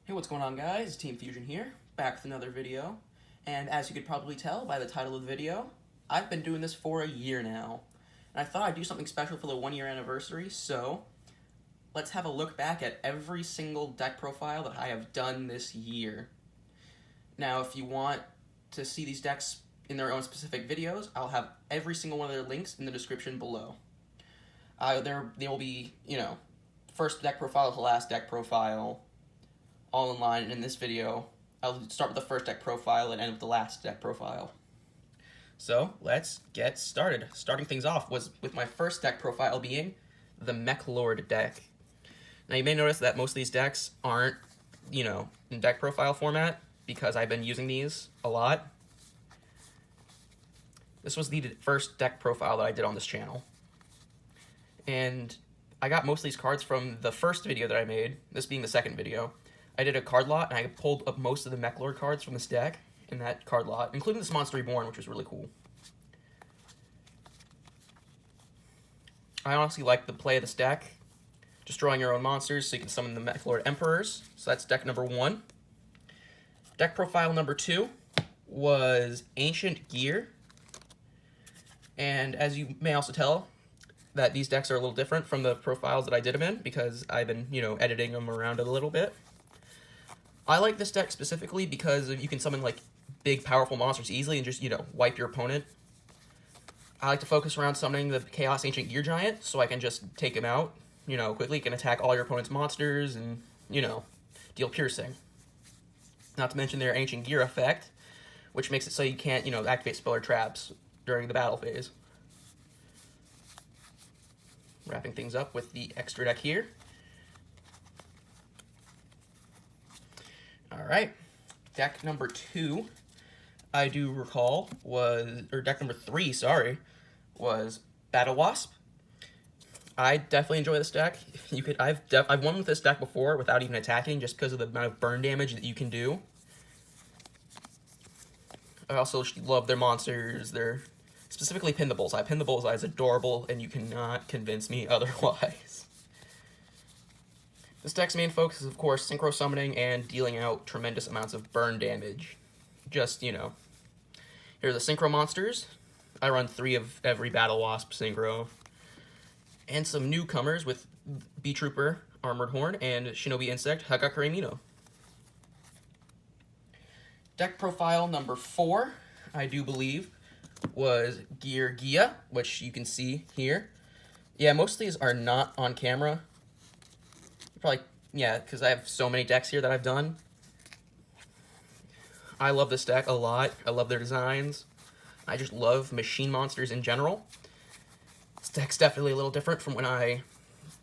Hey, what's going on, guys? Team Fusion here, back with another video. And as you could probably tell by the title of the video, I've been doing this for a year now. And I thought I'd do something special for the 1-year anniversary, so let's have a look back at every single deck profile that I have done this year. Now, if you want to see these decks in their own specific videos, I'll have every single one of their links in the description below. There will be, first deck profile to last deck profile, all in line. And in this video, I'll start with the first deck profile and end with the last deck profile. So let's get started. Starting things off was with my first deck profile being the Mech Lord deck. Now you may notice that most of these decks aren't, in deck profile format because I've been using these a lot. This was the first deck profile that I did on this channel. And I got most of these cards from the first video that I made, this being the second video. I did a card lot, and I pulled up most of the Mech Lord cards from this deck in that card lot, including this Monster Reborn, which was really cool. I honestly like the play of this deck, destroying your own monsters so you can summon the Mech Lord Emperors. So that's deck number 1. Deck profile number 2 was Ancient Gear. And as you may also tell, that these decks are a little different from the profiles that I did them in, because I've been, editing them around a little bit. I like this deck specifically because you can summon, big, powerful monsters easily and just, wipe your opponent. I like to focus around summoning the Chaos Ancient Gear Giant, so I can just take him out, quickly. You can attack all your opponent's monsters and, deal piercing. Not to mention their Ancient Gear effect, which makes it so you can't, activate spell or traps during the battle phase. Wrapping things up with the extra deck here. Alright, deck number 2, I do recall, deck number 3, sorry, was Battle Wasp. I definitely enjoy this deck. I've won with this deck before without even attacking, just because of the amount of burn damage that you can do. I also love their monsters. They're specifically Pin the Bullseye. Pin the Bullseye is adorable, and you cannot convince me otherwise. This deck's main focus is, of course, synchro summoning and dealing out tremendous amounts of burn damage. Just, here are the synchro monsters. I run 3 of every Battle Wasp synchro. And some newcomers with Bee Trooper, Armored Horn, and Shinobi Insect, Hagakure Mino. Deck profile number 4, I do believe, was Gear Gia, which you can see here. Yeah, most of these are not on camera. Probably, yeah, because I have so many decks here that I've done. I love this deck a lot. I love their designs. I just love machine monsters in general. This deck's definitely a little different from when I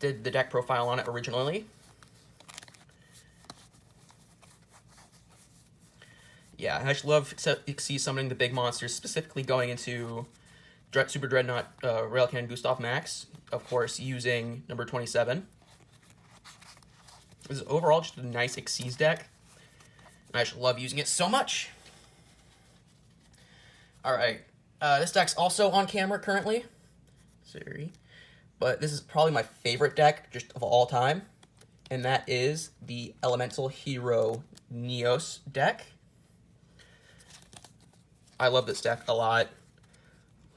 did the deck profile on it originally. Yeah, I just love summoning the big monsters, specifically going into Super Dreadnought Rail Cannon Gustav Max, of course, using number 27. This is overall just a nice Xyz deck. I just love using it so much. Alright, this deck's also on camera currently. Sorry. But this is probably my favorite deck just of all time. And that is the Elemental Hero Neos deck. I love this deck a lot.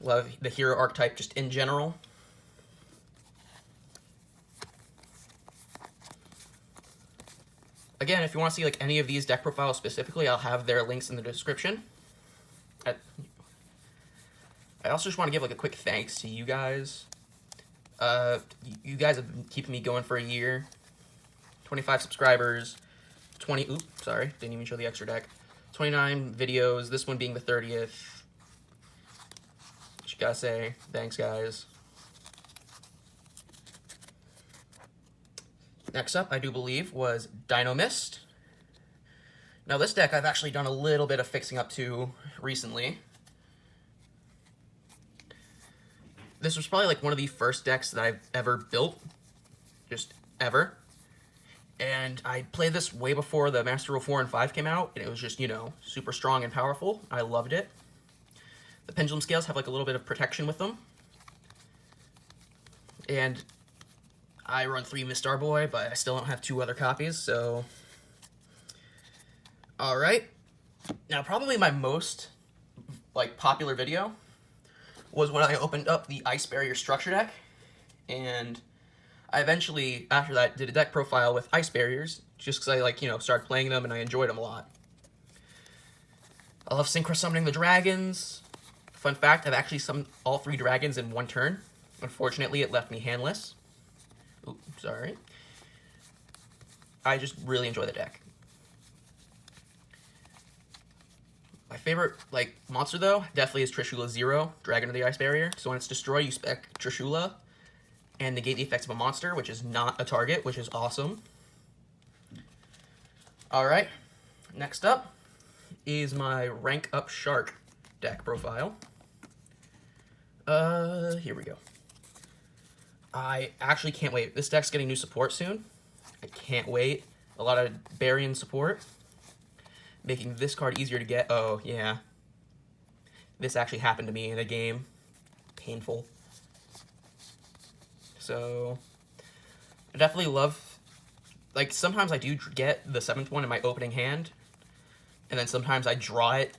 Love the hero archetype just in general. Again, if you want to see any of these deck profiles specifically, I'll have their links in the description. I also just want to give a quick thanks to you guys. You guys have been keeping me going for a year. 25 subscribers, didn't even show the extra deck. 29 videos, this one being the 30th. Just gotta say, thanks guys. Next up, I do believe, was Dino Mist. Now this deck I've actually done a little bit of fixing up to recently. This was probably one of the first decks that I've ever built. Just ever. And I played this way before the Master Rule 4 and 5 came out, and it was just, super strong and powerful. I loved it. The Pendulum Scales have a little bit of protection with them. And I run 3 Miss Starboy, but I still don't have 2 other copies, so Alright, now probably my most popular video was when I opened up the Ice Barrier structure deck, and I eventually, after that, did a deck profile with Ice Barriers, just because I, started playing them and I enjoyed them a lot. I love synchro summoning the dragons. Fun fact, I've actually summoned all 3 dragons in one turn. Unfortunately, it left me handless. Oops, sorry. I just really enjoy the deck. My favorite, monster, though, definitely is Trishula 0, Dragon of the Ice Barrier. So when it's destroyed, you spec Trishula and negate the effects of a monster, which is not a target, which is awesome. Alright, next up is my Rank Up Shark deck profile. Here we go. I actually can't wait. This deck's getting new support soon. I can't wait. A lot of Barian support, making this card easier to get. Oh, yeah. This actually happened to me in a game. Painful. So, I definitely love, sometimes I do get the 7th one in my opening hand, and then sometimes I draw it,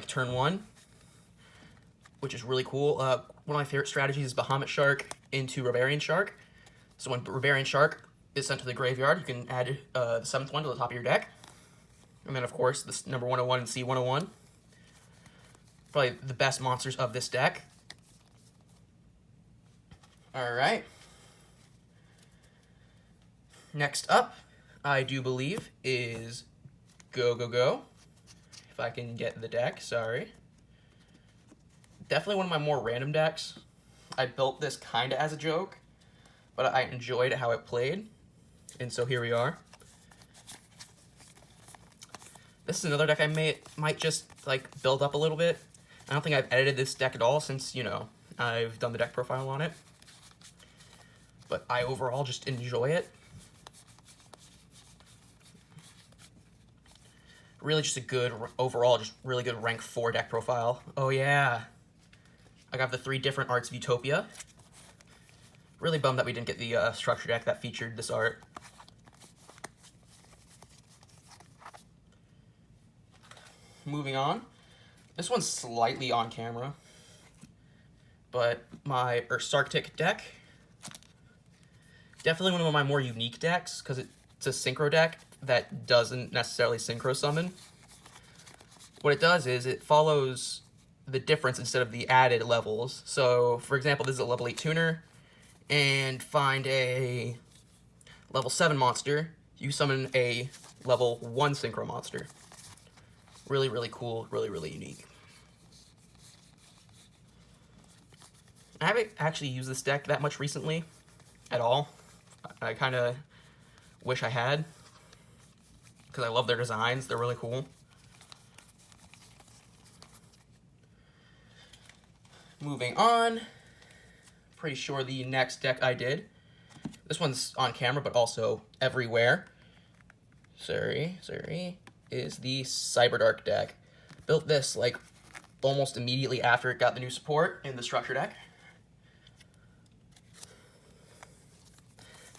turn 1, which is really cool. One of my favorite strategies is Bahamut Shark into Barbarian Shark. So when Barbarian Shark is sent to the graveyard, you can add the 7th one to the top of your deck. And then, of course, this number 101 and C101. Probably the best monsters of this deck. Alright. Next up, I do believe, is Go Go Go. If I can get the deck, sorry. Definitely one of my more random decks. I built this kind of as a joke, but I enjoyed how it played. And so here we are. This is another deck I might just, build up a little bit. I don't think I've edited this deck at all since, I've done the deck profile on it. But I overall just enjoy it. Really just a good, overall, just really good rank 4 deck profile. Oh yeah. I got the 3 different arts of Utopia. Really bummed that we didn't get the structure deck that featured this art. Moving on. This one's slightly on camera, but my Ursarctic deck. Definitely one of my more unique decks, because it's a synchro deck that doesn't necessarily synchro summon. What it does is it follows the difference instead of the added levels. So, for example, this is a level 8 tuner, and find a level 7 monster, you summon a level 1 synchro monster. Really, really cool, really, really unique. I haven't actually used this deck that much recently, at all. I kind of wish I had, because I love their designs, they're really cool. Moving on, pretty sure the next deck I did, this one's on camera but also everywhere, sorry, is the Cyberdark deck. Built this almost immediately after it got the new support in the structure deck.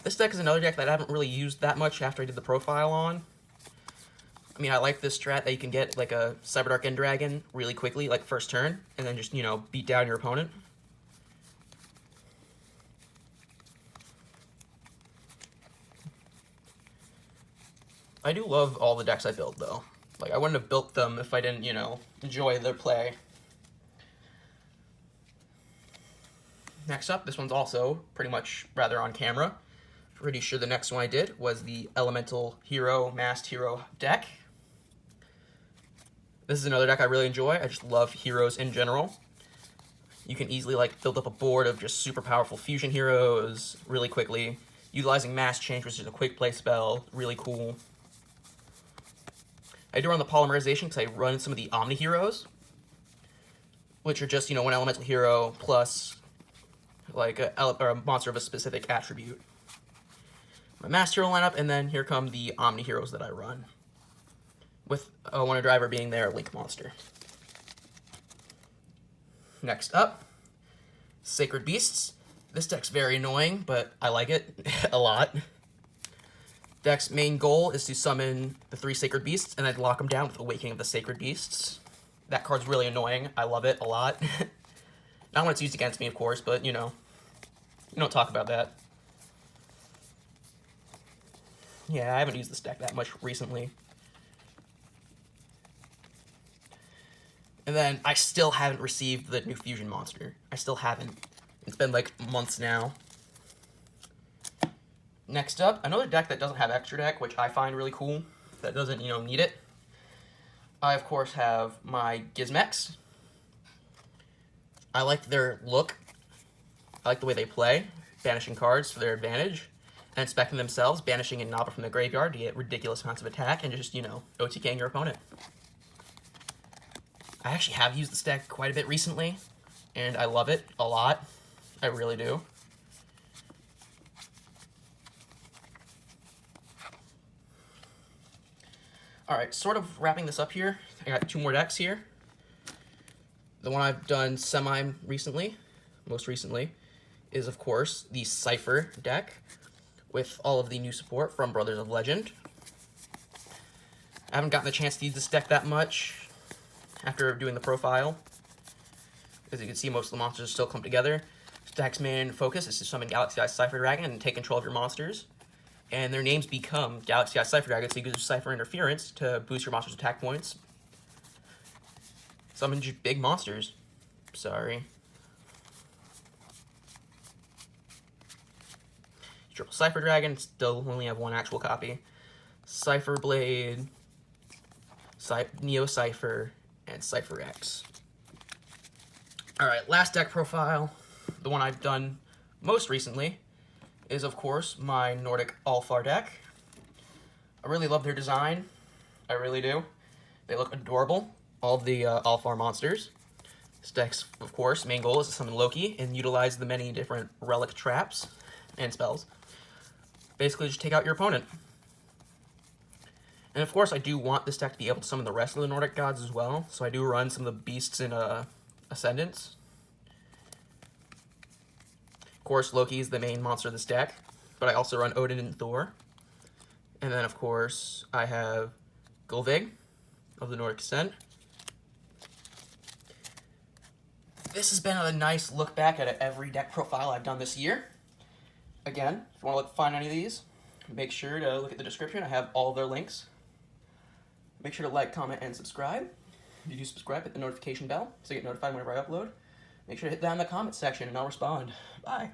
This deck is another deck that I haven't really used that much after I did the profile on. I mean, I like this strat that you can get a Cyberdark End Dragon really quickly, first turn, and then just, beat down your opponent. I do love all the decks I build, though. I wouldn't have built them if I didn't, enjoy their play. Next up, this one's also pretty much rather on camera. Pretty sure the next one I did was the Elemental Hero Masked Hero deck. This is another deck I really enjoy. I just love heroes in general. You can easily build up a board of just super powerful fusion heroes really quickly. Utilizing Mass Change, which is a quick play spell, really cool. I do run the polymerization because I run some of the Omni heroes, which are just, one elemental hero plus a monster of a specific attribute. My Master Hero lineup, and then here come the Omni heroes that I run, with Wonder Driver being their Link monster. Next up, Sacred Beasts. This deck's very annoying, but I like it a lot. Deck's main goal is to summon the 3 Sacred Beasts and then lock them down with the Awakening of the Sacred Beasts. That card's really annoying. I love it a lot. Not when it's used against me, of course, but, you know, we don't talk about that. Yeah, I haven't used this deck that much recently. And then I still haven't received the new fusion monster. I still haven't. It's been like months now. Next up, another deck that doesn't have extra deck, which I find really cool. That doesn't, you know, need it. I, of course, have my Gizmex. I like their look. I like the way they play, banishing cards for their advantage, and inspecting themselves, banishing a Nobble from the graveyard to get ridiculous amounts of attack, and just, you know, OTKing your opponent. I actually have used this deck quite a bit recently, and I love it a lot. I really do. Alright, sort of wrapping this up here. I got 2 more decks here. The one I've done semi-recently, most recently, is, of course, the Cypher deck, with all of the new support from Brothers of Legend. I haven't gotten the chance to use this deck that much after doing the profile. As you can see, most of the monsters still come together. This deck's main focus is to summon Galaxy Eyes Cypher Dragon and take control of your monsters. And their names become Galaxy Eyes Cypher Dragon, so you can use Cypher Interference to boost your monster's attack points. Summon big monsters. Sorry. Triple Cypher Dragon, still only have 1 actual copy. Cypher Blade, Neo Cypher, and Cypher X. Alright, last deck profile, the one I've done most recently, is of course my Nordic Alfar deck. I really love their design. I really do. They look adorable. All of the Alfar monsters. This deck's, of course, main goal is to summon Loki and utilize the many different relic traps and spells. Basically, just take out your opponent. And of course, I do want this deck to be able to summon the rest of the Nordic gods as well, so I do run some of the beasts in Ascendance. Of course, Loki is the main monster of this deck, but I also run Odin and Thor. And then, of course, I have Gulvig of the Nordic Ascent. This has been a nice look back at every deck profile I've done this year. Again, if you want to find any of these, make sure to look at the description. I have all their links. Make sure to like, comment, and subscribe. If you do subscribe, hit the notification bell so you get notified whenever I upload. Make sure to hit that in the comment section and I'll respond. Bye.